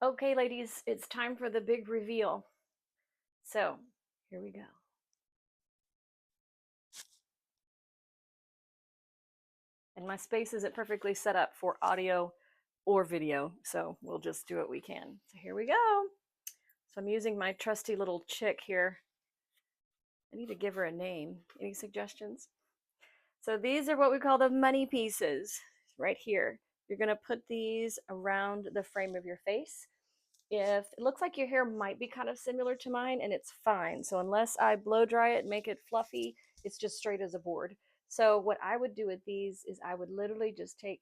Okay, ladies, it's time for the big reveal. So, here we go. And my space isn't perfectly set up for audio or video, so we'll just do what we can. So, here we go. So, I'm using my trusty little chick here. I need to give her a name. Any suggestions? So, these are what we call the money pieces right here. You're going to put these around the frame of your face. If it looks like your hair might be kind of similar to mine, and it's fine. So unless I blow dry it and make it fluffy, it's just straight as a board. So what I would do with these is I would literally just take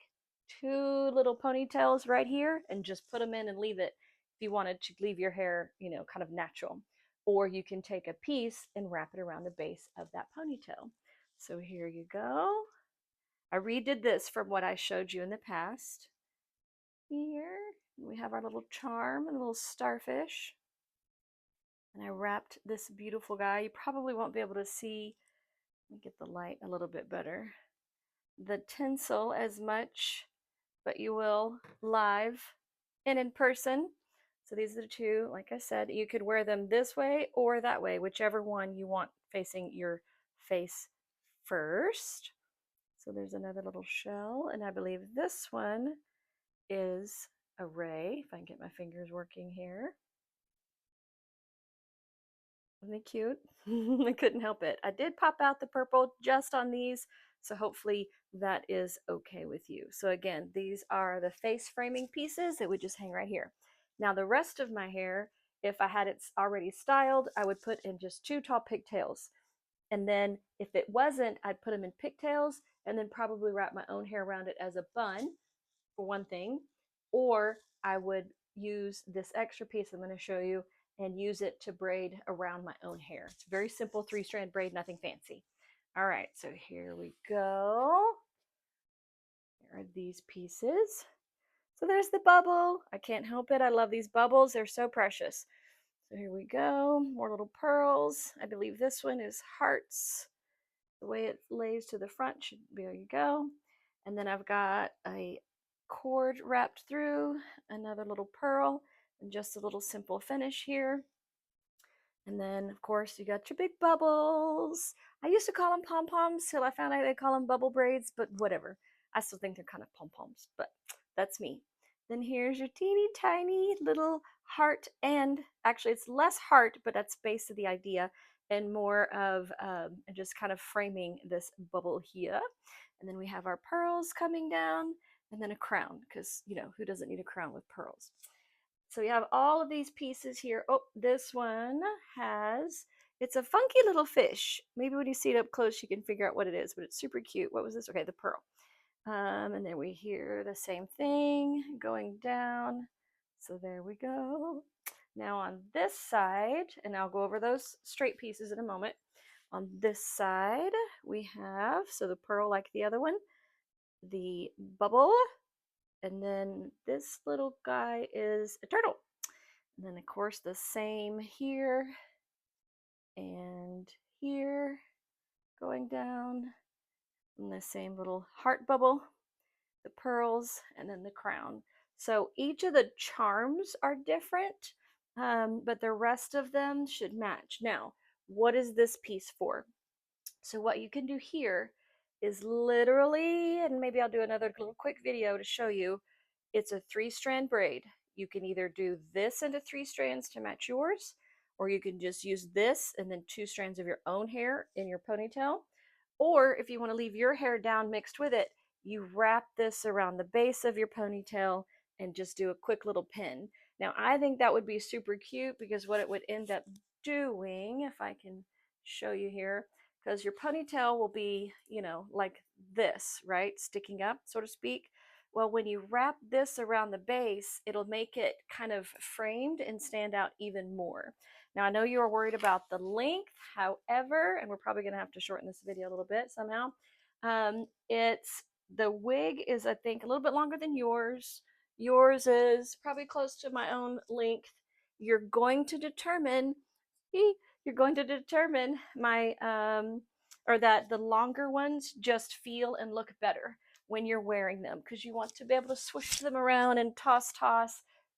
two little ponytails right here and just put them in and leave it if you wanted to leave your hair, kind of natural. Or you can take a piece and wrap it around the base of that ponytail. So here you go. I redid this from what I showed you in the past. Here we have our little charm and a little starfish. And I wrapped this beautiful guy. You probably won't be able to see, let me get the light a little bit better, the tinsel as much, but you will live and in person. So these are the two, like I said, you could wear them this way or that way, whichever one you want facing your face first. So there's another little shell, and I believe this one is a ray, if I can get my fingers working here. Isn't they cute? I couldn't help it. I did pop out the purple just on these, so hopefully that is okay with you. So again, these are the face framing pieces that would just hang right here. Now the rest of my hair, if I had it already styled, I would put in just two tall pigtails. And then if it wasn't, I'd put them in pigtails and then probably wrap my own hair around it as a bun for one thing, or I would use this extra piece I'm going to show you and use it to braid around my own hair. It's a very simple 3-strand braid, nothing fancy. All right, so here we go. Here are these pieces. So there's the bubble. I can't help it. I love these bubbles. They're so precious. So here we go. More little pearls. I believe this one is hearts. The way it lays to the front should be, there you go. And then I've got a cord wrapped through, another little pearl, and just a little simple finish here. And then, of course, you got your big bubbles. I used to call them pom-poms till I found out they call them bubble braids, but whatever. I still think they're kind of pom-poms, but that's me. Then here's your teeny tiny little heart, and actually it's less heart, but that's based of the idea, and more of just kind of framing this bubble here. And then we have our pearls coming down, and then a crown, because, who doesn't need a crown with pearls? So we have all of these pieces here. Oh, this one it's a funky little fish. Maybe when you see it up close, you can figure out what it is, but it's super cute. What was this? Okay, the pearl. And then we hear the same thing going down. So there we go. Now on this side, and I'll go over those straight pieces in a moment. On this side, we have, so the pearl like the other one, the bubble, and then this little guy is a turtle. And then of course the same here and here going down, and the same little heart bubble, the pearls, and then the crown. So each of the charms are different, but the rest of them should match. Now, what is this piece for? So what you can do here is literally, and maybe I'll do another little quick video to show you, it's a 3-strand braid. You can either do this into 3 strands to match yours, or you can just use this and then 2 strands of your own hair in your ponytail. Or if you want to leave your hair down mixed with it, you wrap this around the base of your ponytail and just do a quick little pin. Now, I think that would be super cute because what it would end up doing, if I can show you here, because your ponytail will be, like this, right? Sticking up, so to speak. Well, when you wrap this around the base, it'll make it kind of framed and stand out even more. Now, I know you are worried about the length, however, and we're probably going to have to shorten this video a little bit somehow. The wig is, I think, a little bit longer than yours. Yours is probably close to my own length. You're going to determine my or that the longer ones just feel and look better when you're wearing them, because you want to be able to swish them around and toss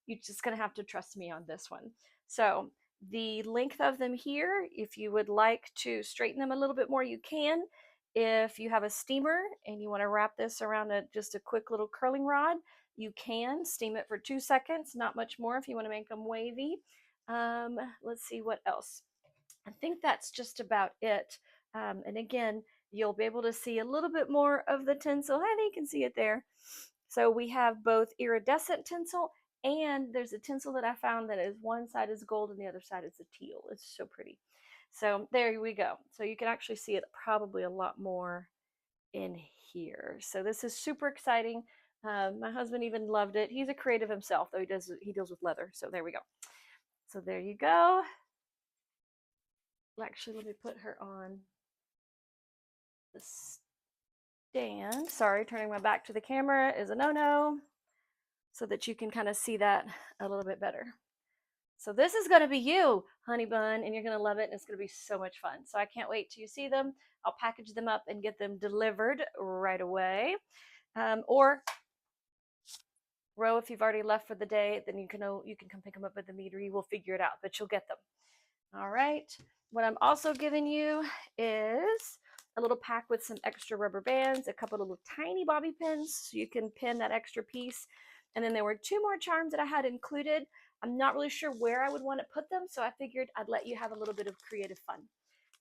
You're just going to have to trust me on this one. So the length of them here, if you would like to straighten them a little bit more, you can. If you have a steamer and you want to wrap this around just a quick little curling rod, you can steam it for 2 seconds, not much more if you want to make them wavy. Let's see what else. I think that's just about it. And again, you'll be able to see a little bit more of the tinsel. I think you can see it there. So we have both iridescent tinsel, and there's a tinsel that I found that is one side is gold and the other side is a teal. It's so pretty. So there we go. So you can actually see it probably a lot more in here. So this is super exciting. My husband even loved it. He's a creative himself, though he deals with leather. So there we go. So there you go. Actually, let me put her on the stand. Sorry, turning my back to the camera is a no-no, so that you can kind of see that a little bit better. So this is going to be you, honey bun, and you're going to love it, and it's going to be so much fun. So I can't wait till you see them. I'll package them up and get them delivered right away. Or Ro, if you've already left for the day, then you can come pick them up at the meadery. We'll figure it out, but you'll get them. All right. What I'm also giving you is a little pack with some extra rubber bands, a couple of little tiny bobby pins so you can pin that extra piece. And then there were 2 more charms that I had included. I'm not really sure where I would want to put them, so I figured I'd let you have a little bit of creative fun.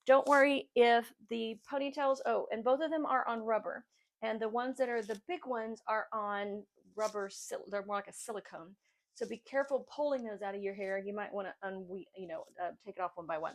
Don't worry if the ponytails, oh, and both of them are on rubber. And the ones that are the big ones are on rubber, they're more like a silicone. So be careful pulling those out of your hair. You might want to take it off one by one,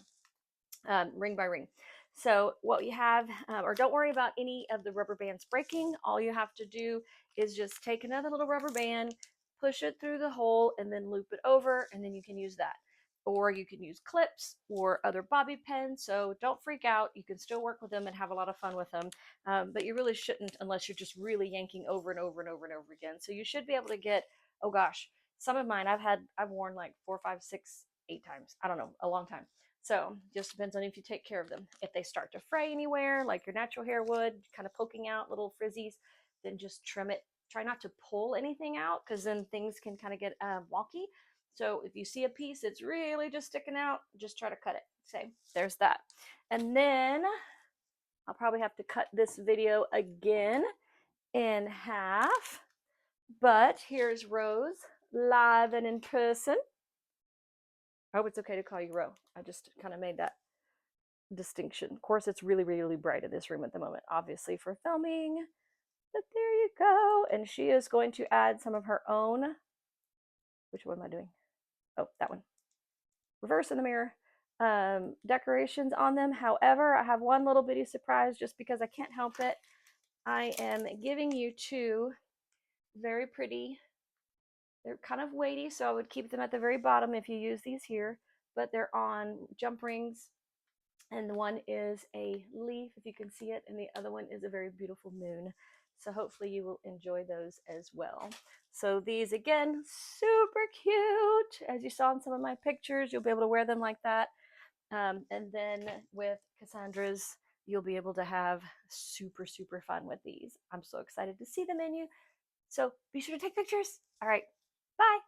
ring by ring. So what you have, or don't worry about any of the rubber bands breaking. All you have to do is just take another little rubber band, push it through the hole, and then loop it over, and then you can use that. Or you can use clips or other bobby pins. So don't freak out. You can still work with them and have a lot of fun with them. But you really shouldn't unless you're just really yanking over and over and over and over again. So you should be able to get, oh gosh, some of mine I've worn like 4, 5, 6, 8 times. I don't know, a long time. So just depends on if you take care of them. If they start to fray anywhere, like your natural hair would, kind of poking out little frizzies, then just trim it. Try not to pull anything out because then things can kind of get wonky. So if you see a piece that's really just sticking out, just try to cut it. Say, there's that. And then I'll probably have to cut this video again in half. But here's Rose live and in person. I hope it's okay to call you Ro. I just kind of made that distinction. Of course, it's really, really bright in this room at the moment, obviously for filming. But there you go. And she is going to add some of her own. Which one am I doing? Oh, that one. Reverse in the mirror. Decorations on them. However, I have one little bitty surprise just because I can't help it. I am giving you 2 very pretty. They're kind of weighty, so I would keep them at the very bottom if you use these here. But they're on jump rings. And one is a leaf, if you can see it, and the other one is a very beautiful moon. So hopefully you will enjoy those as well. So these, again, super cute. As you saw in some of my pictures, you'll be able to wear them like that. And then with Cassandra's, you'll be able to have super, super fun with these. I'm so excited to see them in you. So be sure to take pictures. All right, bye.